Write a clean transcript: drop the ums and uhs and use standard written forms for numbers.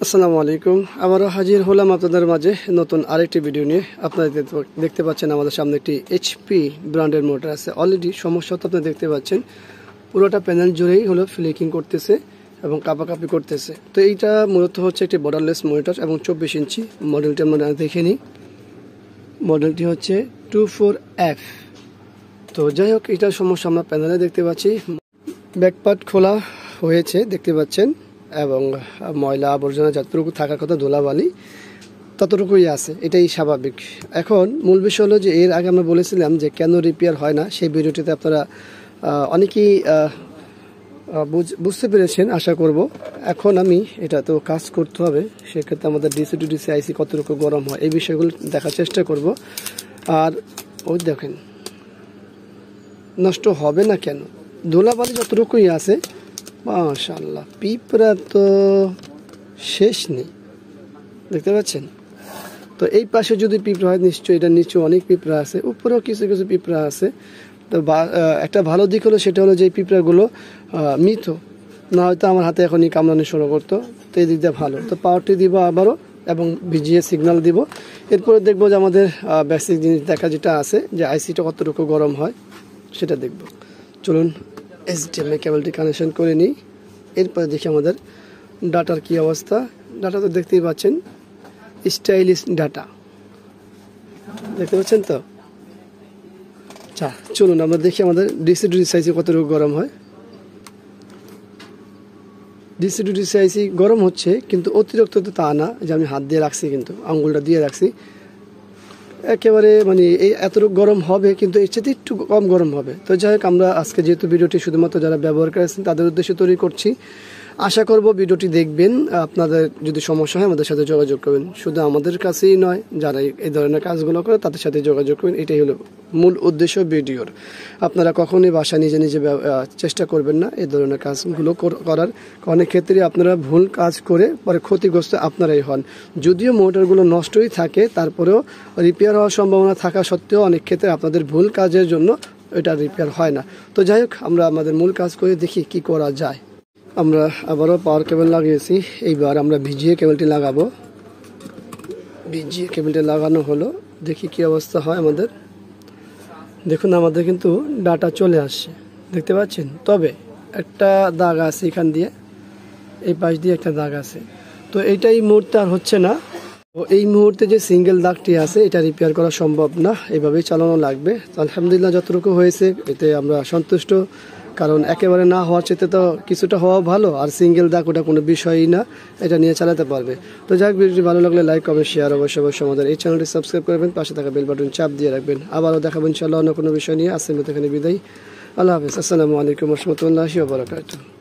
আসসালামু আলাইকুম। আবারও হাজির হলাম আপনাদের মাঝে নতুন আরেকটি ভিডিও নিয়ে। আপনারা দেখতে পাচ্ছেন আমাদের সামনে একটি এইচপি ব্র্যান্ডের মোটর আছে। অলরেডি সমস্যা তো আপনারা দেখতে পাচ্ছেন, পুরোটা প্যানেল জুড়েই হলো ফ্লেকিং করতেছে এবং কাপাকাপি করতেছে। তো এইটা মূলত হচ্ছে একটি বর্ডারলেস মোটর এবং 24 ইঞ্চি মডেলটি আমরা দেখে নিই। মডেলটি হচ্ছে 24F। তো যাই হোক, এটার সমস্যা আমরা প্যানেলে দেখতে পাচ্ছি। ব্যাকপার্ট খোলা হয়েছে দেখতে পাচ্ছেন, এবং ময়লা আবর্জনা যতটুকু থাকার কথা ধুলাবালি ততটুকুই আছে, এটাই স্বাভাবিক। এখন মূল বিষয় হলো যে এর আগে আমরা বলেছিলাম যে কেন রিপেয়ার হয় না, সেই ভিডিওটিতে আপনারা অনেকেই বুঝতে পেরেছেন আশা করব। এখন আমি এটা তো কাজ করতে হবে, সেক্ষেত্রে আমাদের ডিসি টু ডিসি আইসি কতটুকু গরম হয় এই বিষয়গুলো দেখার চেষ্টা করব। আর ওই দেখেন নষ্ট হবে না কেন, ধুলাবালি যতটুকুই আছে মাশাআল্লাহ, পিঁপড়া তো শেষ নেই দেখতে পাচ্ছেন। তো এই পাশে যদি পিঁপড়া হয় নিশ্চয়ই এটা নিচে অনেক পিঁপড়া আছে, উপরেও কিছু কিছু পিঁপড়া আছে। তো একটা ভালো দিক হলো সেটা হলো যে এই পিঁপড়াগুলো মৃত, না হয়তো আমার হাতে এখনই কামড়ানো শুরু করতো। তো এই দিক দিয়ে ভালো। তো পাওয়ারটি দিব আবারও এবং ভিজিয়ে সিগন্যাল দিব। এরপরে দেখবো যে আমাদের বেসিক জিনিস দেখা যেটা আছে, যে আইসিটা কতটুকু গরম হয় সেটা দেখব। চলুন HDMI কেবলটি কানেকশন করে নিই। এরপরে দেখি আমাদের ডাটার কি অবস্থা। ডাটা তো দেখতেই পাচ্ছেন, স্টাইলিশ ডাটা দেখতে পাচ্ছেন তো। আচ্ছা চলুন আমরা দেখি আমাদের ডিসি টু ডিসি আইসি কতটুকু গরম হয়। ডিসি টু ডিসি আইসি গরম হচ্ছে, কিন্তু অতিরিক্ত তো তা না যে আমি হাত দিয়ে রাখছি, কিন্তু আঙ্গুলটা দিয়ে রাখছি একেবারে, মানে এই এতটুকু গরম হবে, কিন্তু এর সাথে একটু কম গরম হবে। তো যাই হোক, আমরা আজকে যেহেতু ভিডিওটি শুধুমাত্র যারা ব্যবহার করেছেন তাদের উদ্দেশ্যে তৈরি করছি, আশা করব ভিডিওটি দেখবেন। আপনাদের যদি সমস্যা হয় আমাদের সাথে যোগাযোগ করবেন, শুধু আমাদের কাছেই নয়, যারা এই ধরনের কাজগুলো করে তাদের সাথে যোগাযোগ করবেন, এটাই হলো মূল উদ্দেশ্য ভিডিওর। আপনারা কখনোই বাসা নিজে নিজে চেষ্টা করবেন না এই ধরনের কাজগুলো করার। অনেক ক্ষেত্রে আপনারা ভুল কাজ করে পরে ক্ষতিগ্রস্ত আপনারাই হন। যদিও মোটরগুলো নষ্টই থাকে, তারপরেও রিপেয়ার হওয়ার সম্ভাবনা থাকা সত্ত্বেও অনেক ক্ষেত্রে আপনাদের ভুল কাজের জন্য এটা রিপেয়ার হয় না। তো যাই হোক, আমরা আমাদের মূল কাজ করে দেখি কি করা যায়। আমরা আবারও পাওয়ার কেবল লাগিয়েছি, এইবার আমরা ভিজিয়ে কেবলটি লাগাবো। ভিজিয়ে কেবলটি লাগানো হলো, দেখি কি অবস্থা হয় আমাদের। দেখুন আমাদের কিন্তু ডাটা চলে আসছে দেখতে পাচ্ছেন, তবে একটা দাগ আছে এখান দিয়ে, এই পাশ দিয়ে একটা দাগ আছে। তো এইটাই মুহূর্তে আর হচ্ছে না। এই মুহূর্তে যে সিঙ্গেল দাগটি আছে এটা রিপেয়ার করা সম্ভব না, এইভাবেই চালানো লাগবে। আলহামদুলিল্লাহ যতটুকু হয়েছে এতে আমরা সন্তুষ্ট, কারণ একেবারে না হওয়ার চেয়ে তো কিছুটা হওয়া ভালো। আর সিঙ্গেল দাগ ওটা কোনো বিষয়ই না, এটা নিয়ে চালাতে পারবে। তো যাক, ভিডিওটি ভালো লাগলে লাইক কমেন্ট শেয়ার অবশ্যই আমাদের এই চ্যানেলটি সাবস্ক্রাইব করবেন, পাশে থাকা বেল বাটন চাপ দিয়ে রাখবেন। আবারও দেখাবো ইনশাআল্লাহ অন্য কোনো বিষয় নিয়ে। আসছেন এখানে বিদায়, আল্লাহ হাফেজ, আসসালামু আলাইকুম ওয়া রাহমাতুল্লাহি ওয়া বারাকাতুহু।